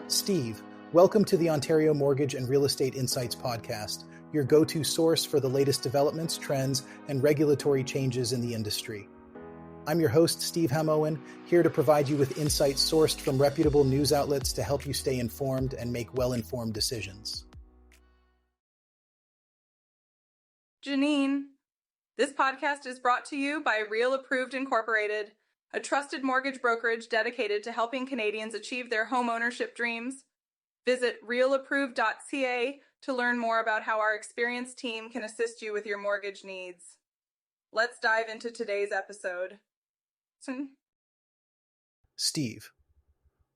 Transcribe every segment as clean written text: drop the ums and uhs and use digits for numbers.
Steve, welcome to the Ontario Mortgage and Real Estate Insights podcast, your go-to source for the latest developments, trends, and regulatory changes in the industry. I'm your host, Steve Hamoen, here to provide you with insights sourced from reputable news outlets to help you stay informed and make well-informed decisions. Janine, this podcast is brought to you by Real Approved Incorporated, a trusted mortgage brokerage dedicated to helping Canadians achieve their homeownership dreams. Visit realapproved.ca to learn more about how our experienced team can assist you with your mortgage needs. Let's dive into today's episode. Steve,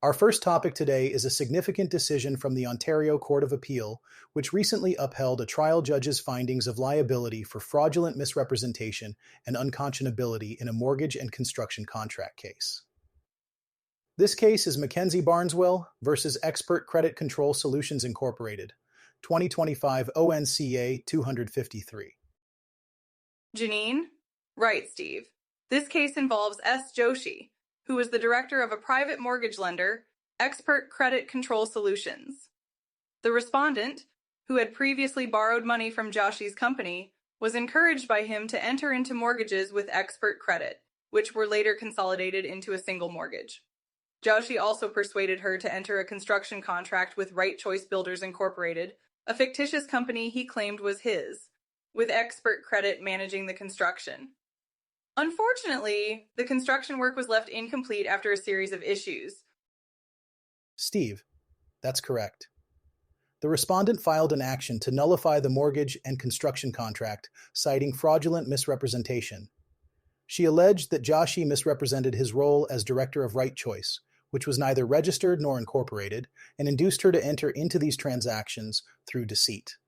our first topic today is a significant decision from the Ontario Court of Appeal, which recently upheld a trial judge's findings of liability for fraudulent misrepresentation and unconscionability in a mortgage and construction contract case. This case is Mackenzie Barneswell versus Expert Credit Control Solutions Incorporated, 2025 ONCA 253. Janine? Right, Steve. This case involves S. Joshi, who was the director of a private mortgage lender, Expert Credit Control Solutions. The respondent, who had previously borrowed money from Joshi's company, was encouraged by him to enter into mortgages with Expert Credit, which were later consolidated into a single mortgage. Joshi also persuaded her to enter a construction contract with Right Choice Builders Incorporated, a fictitious company he claimed was his, with Expert Credit managing the construction. Unfortunately, the construction work was left incomplete after a series of issues. Steve, that's correct. The respondent filed an action to nullify the mortgage and construction contract, citing fraudulent misrepresentation. She alleged that Joshi misrepresented his role as director of Right Choice, which was neither registered nor incorporated, and induced her to enter into these transactions through deceit.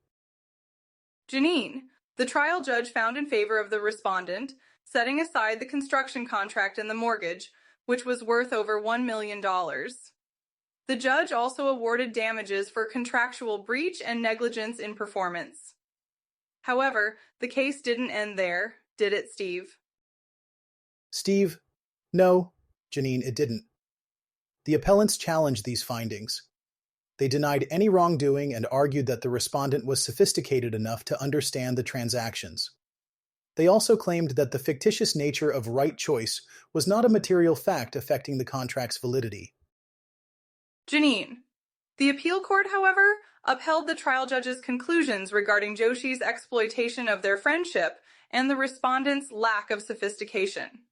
Janine, the trial judge found in favor of the respondent, setting aside the construction contract and the mortgage, which was worth over $1 million. The judge also awarded damages for contractual breach and negligence in performance. However, the case didn't end there, did it, Steve? Steve, no, Janine, it didn't. The appellants challenged these findings. They denied any wrongdoing and argued that the respondent was sophisticated enough to understand the transactions. They also claimed that the fictitious nature of Right Choice was not a material fact affecting the contract's validity. Janine, the appeal court, however, upheld the trial judge's conclusions regarding Joshi's exploitation of their friendship and the respondent's lack of sophistication.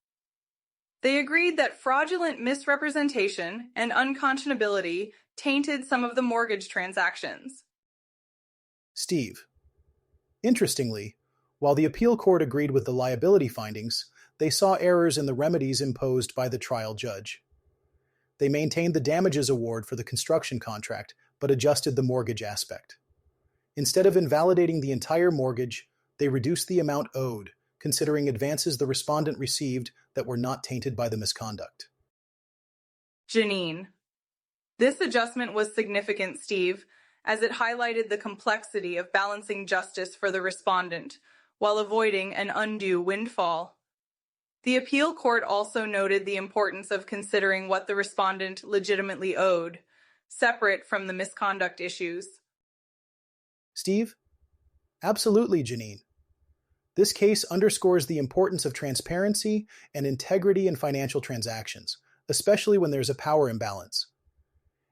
They agreed that fraudulent misrepresentation and unconscionability tainted some of the mortgage transactions. Steve, interestingly, while the appeal court agreed with the liability findings, they saw errors in the remedies imposed by the trial judge. They maintained the damages award for the construction contract, but adjusted the mortgage aspect. Instead of invalidating the entire mortgage, they reduced the amount owed, considering advances the respondent received that were not tainted by the misconduct. Janine, this adjustment was significant, Steve, as it highlighted the complexity of balancing justice for the respondent while avoiding an undue windfall. The appeal court also noted the importance of considering what the respondent legitimately owed, separate from the misconduct issues. Steve? Absolutely, Janine. This case underscores the importance of transparency and integrity in financial transactions, especially when there's a power imbalance.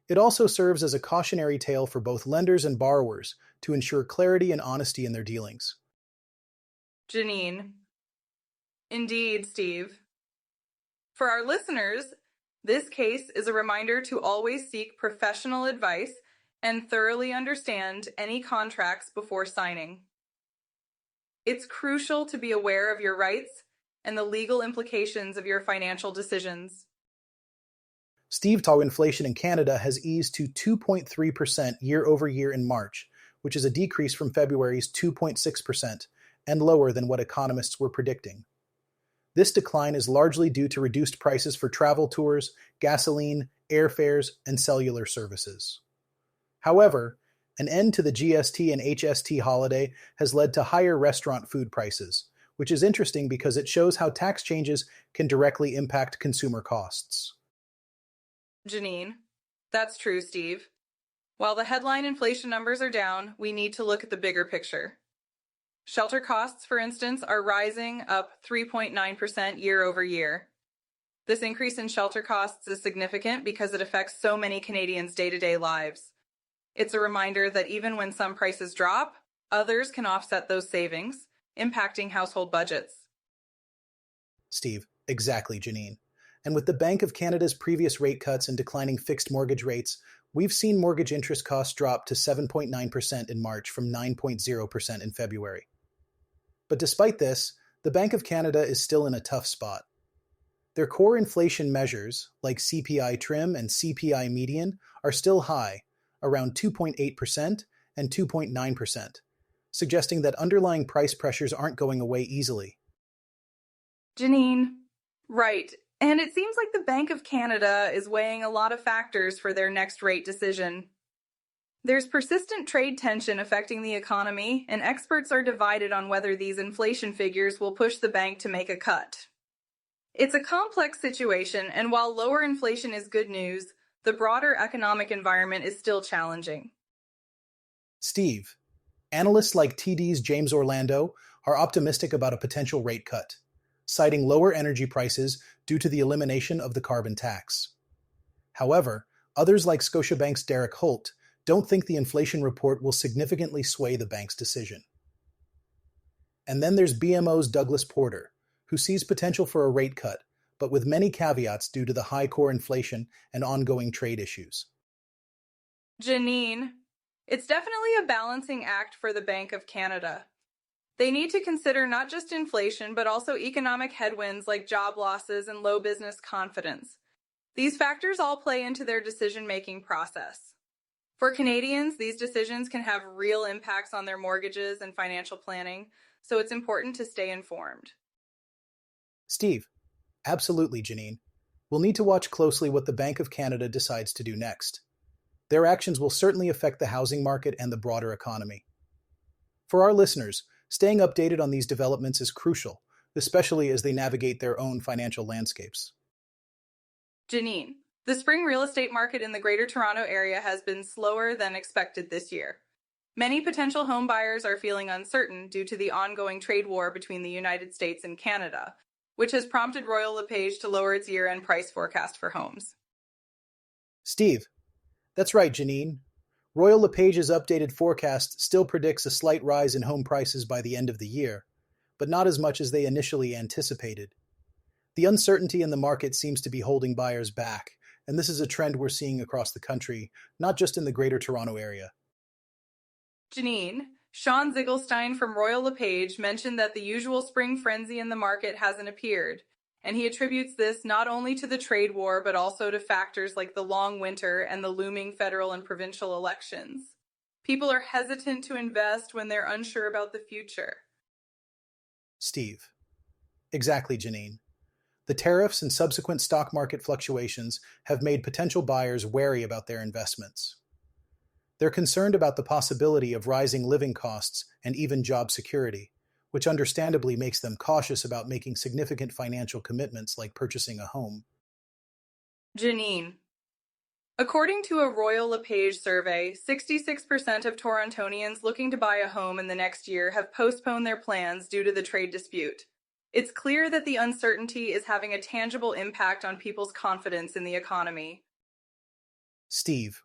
It also serves as a cautionary tale for both lenders and borrowers to ensure clarity and honesty in their dealings. Janine. Indeed, Steve. For our listeners, this case is a reminder to always seek professional advice and thoroughly understand any contracts before signing. It's crucial to be aware of your rights and the legal implications of your financial decisions. Steve, inflation in Canada has eased to 2.3% year over year in March, which is a decrease from February's 2.6% and lower than what economists were predicting. This decline is largely due to reduced prices for travel tours, gasoline, airfares, and cellular services. However, an end to the GST and HST holiday has led to higher restaurant food prices, which is interesting because it shows how tax changes can directly impact consumer costs. Janine, That's true, Steve. While the headline inflation numbers are down, we need to look at the bigger picture. Shelter costs, for instance, are rising, up 3.9% year over year. This increase in shelter costs is significant because it affects so many Canadians' day-to-day lives. It's a reminder that even when some prices drop, others can offset those savings, impacting household budgets. Steve, exactly, Janine. And with the Bank of Canada's previous rate cuts and declining fixed mortgage rates, we've seen mortgage interest costs drop to 7.9% in March from 9.0% in February. But despite this, the Bank of Canada is still in a tough spot. Their core inflation measures, like CPI trim and CPI median, are still high, around 2.8% and 2.9%, suggesting that underlying price pressures aren't going away easily. Janine, right. And it seems like the Bank of Canada is weighing a lot of factors for their next rate decision. There's persistent trade tension affecting the economy, and experts are divided on whether these inflation figures will push the bank to make a cut. It's a complex situation, and while lower inflation is good news, the broader economic environment is still challenging. Steve, analysts like TD's James Orlando are optimistic about a potential rate cut, citing lower energy prices due to the elimination of the carbon tax. However, others like Scotiabank's Derek Holt don't think the inflation report will significantly sway the bank's decision. And then there's BMO's Douglas Porter, who sees potential for a rate cut, but with many caveats due to the high core inflation and ongoing trade issues. Janine, it's definitely a balancing act for the Bank of Canada. They need to consider not just inflation, but also economic headwinds like job losses and low business confidence. These factors all play into their decision-making process. For Canadians, these decisions can have real impacts on their mortgages and financial planning, so it's important to stay informed. Steve, absolutely, Janine. We'll need to watch closely what the Bank of Canada decides to do next. Their actions will certainly affect the housing market and the broader economy. For our listeners, staying updated on these developments is crucial, especially as they navigate their own financial landscapes. Janine, the spring real estate market in the Greater Toronto Area has been slower than expected this year. Many potential home buyers are feeling uncertain due to the ongoing trade war between the United States and Canada, which has prompted Royal LePage to lower its year-end price forecast for homes. Steve, that's right, Janine. Royal LePage's updated forecast still predicts a slight rise in home prices by the end of the year, but not as much as they initially anticipated. The uncertainty in the market seems to be holding buyers back, and this is a trend we're seeing across the country, not just in the Greater Toronto Area. Janine, Sean Ziegelstein from Royal LePage mentioned that the usual spring frenzy in the market hasn't appeared, and he attributes this not only to the trade war but also to factors like the long winter and the looming federal and provincial elections. People are hesitant to invest when they're unsure about the future. Steve. Exactly, Janine. The tariffs and subsequent stock market fluctuations have made potential buyers wary about their investments. They're concerned about the possibility of rising living costs and even job security, which understandably makes them cautious about making significant financial commitments like purchasing a home. Janine, according to a Royal LePage survey, 66% of Torontonians looking to buy a home in the next year have postponed their plans due to the trade dispute. It's clear that the uncertainty is having a tangible impact on people's confidence in the economy. Steve.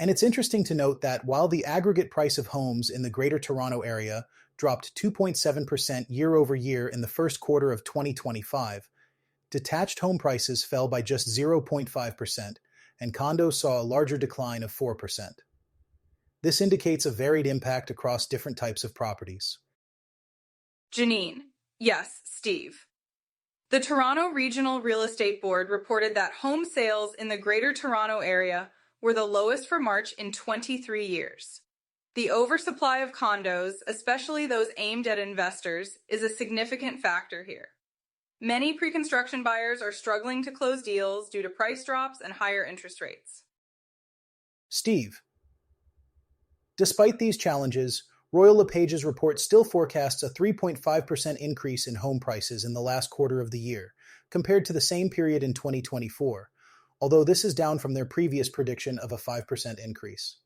And it's interesting to note that while the aggregate price of homes in the Greater Toronto Area dropped 2.7% year over year in the first quarter of 2025, detached home prices fell by just 0.5%, and condos saw a larger decline of 4%. This indicates a varied impact across different types of properties. Janine, yes, Steve. The Toronto Regional Real Estate Board reported that home sales in the Greater Toronto Area were the lowest for March in 23 years. The oversupply of condos, especially those aimed at investors, is a significant factor here. Many pre-construction buyers are struggling to close deals due to price drops and higher interest rates. Steve. Despite these challenges, Royal LePage's report still forecasts a 3.5% increase in home prices in the last quarter of the year, compared to the same period in 2024, although this is down from their previous prediction of a 5% increase.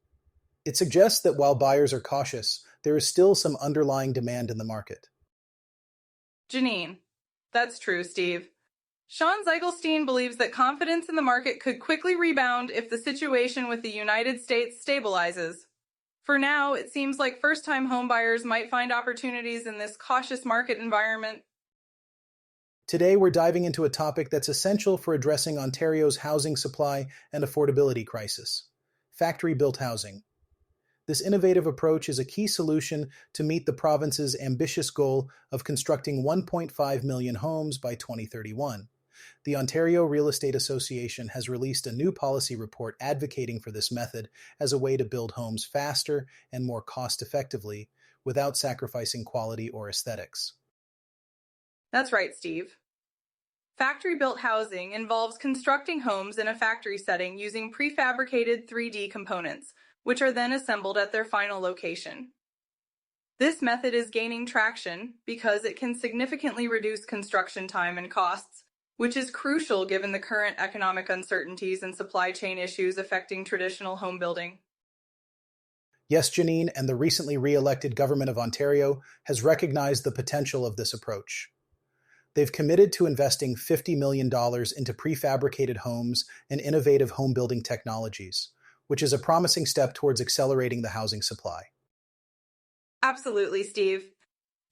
It suggests that while buyers are cautious, there is still some underlying demand in the market. Janine. That's true, Steve. Sean Zeigelstein believes that confidence in the market could quickly rebound if the situation with the United States stabilizes. For now, it seems like first-time homebuyers might find opportunities in this cautious market environment. Today, we're diving into a topic that's essential for addressing Ontario's housing supply and affordability crisis: factory-built housing. This innovative approach is a key solution to meet the province's ambitious goal of constructing 1.5 million homes by 2031. The Ontario Real Estate Association has released a new policy report advocating for this method as a way to build homes faster and more cost-effectively without sacrificing quality or aesthetics. That's right, Steve. Factory-built housing involves constructing homes in a factory setting using prefabricated 3D components, which are then assembled at their final location. This method is gaining traction because it can significantly reduce construction time and costs, which is crucial given the current economic uncertainties and supply chain issues affecting traditional home building. Yes, Janine, and the recently re-elected Government of Ontario has recognized the potential of this approach. They've committed to investing $50 million into prefabricated homes and innovative home building technologies, which is a promising step towards accelerating the housing supply. Absolutely, Steve.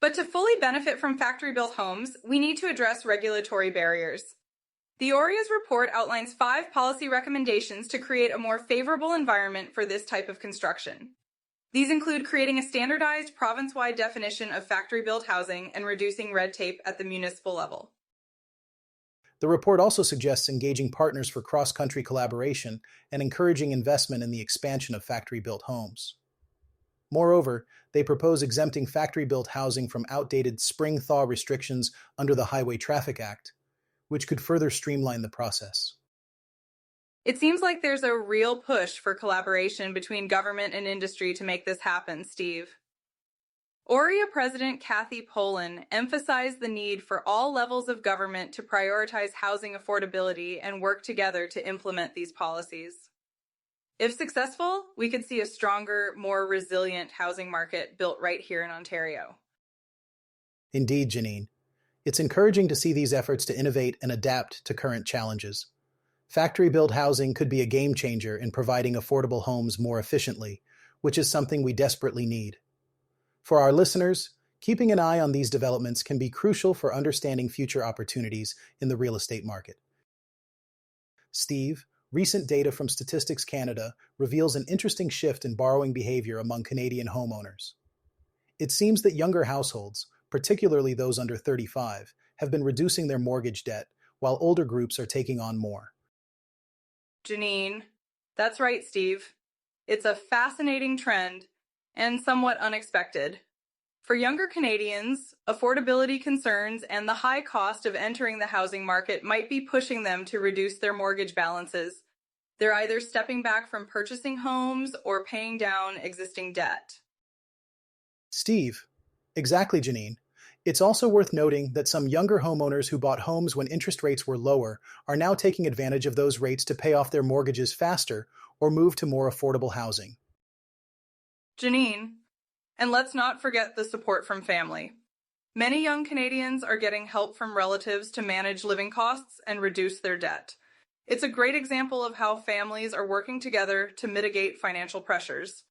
But to fully benefit from factory-built homes, we need to address regulatory barriers. The ORIA's report outlines 5 policy recommendations to create a more favorable environment for this type of construction. These include creating a standardized province-wide definition of factory-built housing and reducing red tape at the municipal level. The report also suggests engaging partners for cross-country collaboration and encouraging investment in the expansion of factory-built homes. Moreover, they propose exempting factory-built housing from outdated spring thaw restrictions under the Highway Traffic Act, which could further streamline the process. It seems like there's a real push for collaboration between government and industry to make this happen, Steve. ORIA President Kathy Polan emphasized the need for all levels of government to prioritize housing affordability and work together to implement these policies. If successful, we could see a stronger, more resilient housing market built right here in Ontario. Indeed, Janine. It's encouraging to see these efforts to innovate and adapt to current challenges. Factory-built housing could be a game changer in providing affordable homes more efficiently, which is something we desperately need. For our listeners, keeping an eye on these developments can be crucial for understanding future opportunities in the real estate market. Steve, recent data from Statistics Canada reveals an interesting shift in borrowing behavior among Canadian homeowners. It seems that younger households, particularly those under 35, have been reducing their mortgage debt, while older groups are taking on more. Janine, that's right, Steve. It's a fascinating trend and somewhat unexpected. For younger Canadians, affordability concerns and the high cost of entering the housing market might be pushing them to reduce their mortgage balances. They're either stepping back from purchasing homes or paying down existing debt. Steve, exactly, Janine. It's also worth noting that some younger homeowners who bought homes when interest rates were lower are now taking advantage of those rates to pay off their mortgages faster or move to more affordable housing. Janine, and let's not forget the support from family. Many young Canadians are getting help from relatives to manage living costs and reduce their debt. It's a great example of how families are working together to mitigate financial pressures.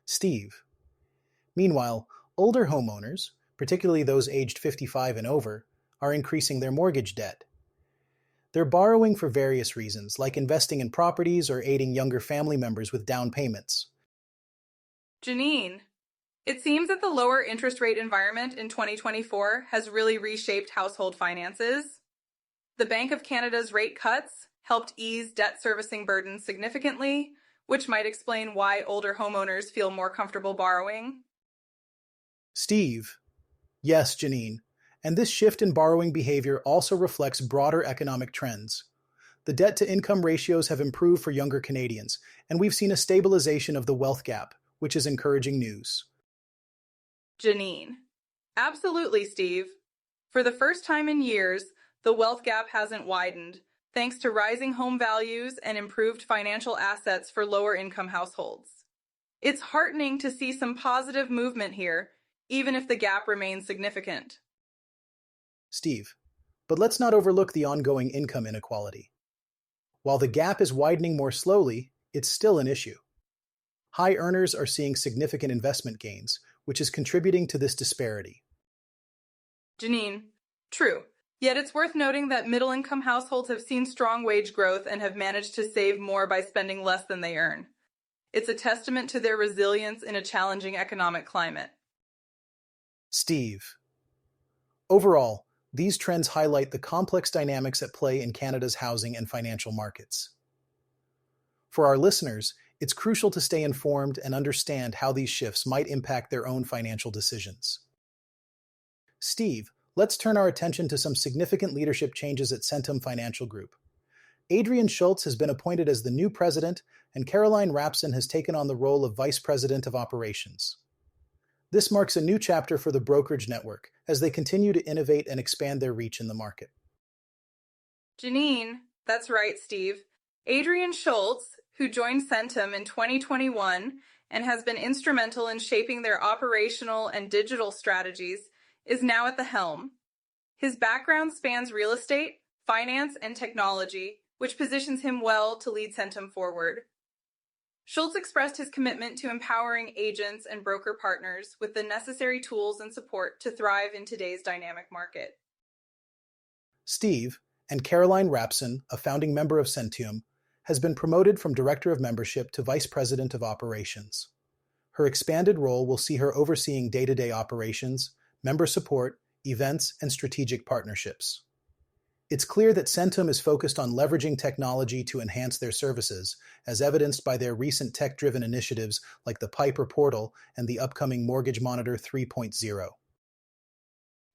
Steve. Meanwhile, older homeowners, particularly those aged 55 and over, are increasing their mortgage debt. They're borrowing for various reasons, like investing in properties or aiding younger family members with down payments. Janine, it seems that the lower interest rate environment in 2024 has really reshaped household finances. The Bank of Canada's rate cuts helped ease debt servicing burdens significantly, which might explain why older homeowners feel more comfortable borrowing. Steve. Yes, Janine. And this shift in borrowing behavior also reflects broader economic trends. The debt-to-income ratios have improved for younger Canadians, and we've seen a stabilization of the wealth gap, which is encouraging news. Janine. Absolutely, Steve. For the first time in years, the wealth gap hasn't widened, thanks to rising home values and improved financial assets for lower-income households. It's heartening to see some positive movement here, even if the gap remains significant. Steve, but let's not overlook the ongoing income inequality. While the gap is widening more slowly, it's still an issue. High earners are seeing significant investment gains, which is contributing to this disparity. Janine, true. Yet it's worth noting that middle-income households have seen strong wage growth and have managed to save more by spending less than they earn. It's a testament to their resilience in a challenging economic climate. Steve, overall, these trends highlight the complex dynamics at play in Canada's housing and financial markets. For our listeners, it's crucial to stay informed and understand how these shifts might impact their own financial decisions. Steve, let's turn our attention to some significant leadership changes at CENTUM Financial Group. Adrian Schultz has been appointed as the new president, and Caroline Rapson has taken on the role of vice president of operations. This marks a new chapter for the brokerage network as they continue to innovate and expand their reach in the market. Janine, that's right, Steve. Adrian Schultz, who joined CENTUM in 2021 and has been instrumental in shaping their operational and digital strategies, is now at the helm. His background spans real estate, finance, and technology, which positions him well to lead CENTUM forward. Schultz expressed his commitment to empowering agents and broker partners with the necessary tools and support to thrive in today's dynamic market. Steve, and Caroline Rapson, a founding member of CENTUM, has been promoted from Director of Membership to Vice President of Operations. Her expanded role will see her overseeing day-to-day operations, member support, events, and strategic partnerships. It's clear that CENTUM is focused on leveraging technology to enhance their services, as evidenced by their recent tech-driven initiatives like the Piper Portal and the upcoming Mortgage Monitor 3.0.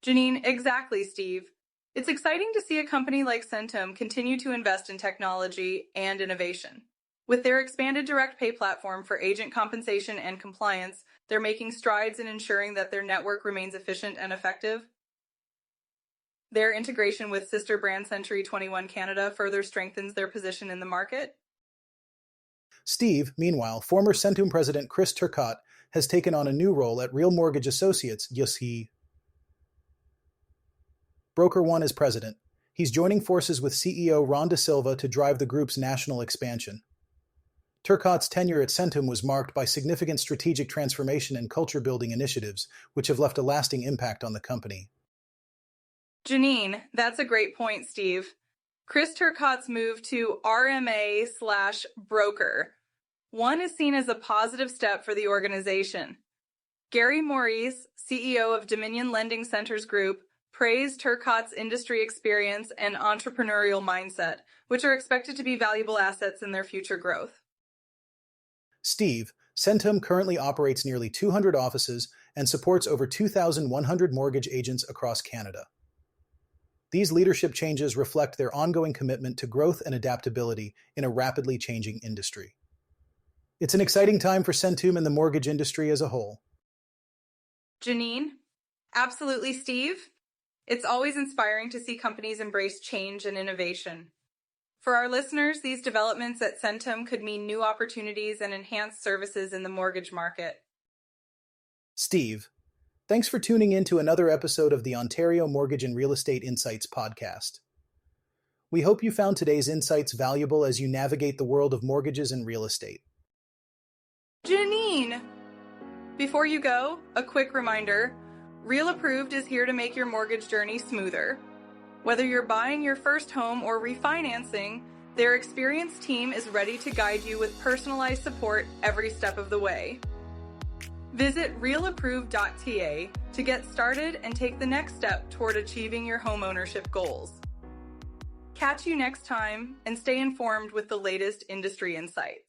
Janine, exactly, Steve. It's exciting to see a company like CENTUM continue to invest in technology and innovation. With their expanded direct pay platform for agent compensation and compliance, they're making strides in ensuring that their network remains efficient and effective. Their integration with sister brand Century 21 Canada further strengthens their position in the market. Steve, meanwhile, former CENTUM president Chris Turcotte has taken on a new role at Real Mortgage Associates, Broker One as president. He's joining forces with CEO Ron Da Silva to drive the group's national expansion. Turcotte's tenure at CENTUM was marked by significant strategic transformation and culture-building initiatives, which have left a lasting impact on the company. Janine, that's a great point, Steve. Chris Turcotte's move to RMA/broker One is seen as a positive step for the organization. Gary Maurice, CEO of Dominion Lending Centers Group, praised Turcotte's industry experience and entrepreneurial mindset, which are expected to be valuable assets in their future growth. Steve, CENTUM currently operates nearly 200 offices and supports over 2,100 mortgage agents across Canada. These leadership changes reflect their ongoing commitment to growth and adaptability in a rapidly changing industry. It's an exciting time for CENTUM and the mortgage industry as a whole. Janine? Absolutely, Steve. It's always inspiring to see companies embrace change and innovation. For our listeners, these developments at CENTUM could mean new opportunities and enhanced services in the mortgage market. Steve, thanks for tuning in to another episode of the Ontario Mortgage and Real Estate Insights podcast. We hope you found today's insights valuable as you navigate the world of mortgages and real estate. Janine! Before you go, a quick reminder. Real Approved is here to make your mortgage journey smoother. Whether you're buying your first home or refinancing, their experienced team is ready to guide you with personalized support every step of the way. Visit realapproved.ca to get started and take the next step toward achieving your homeownership goals. Catch you next time and stay informed with the latest industry insights.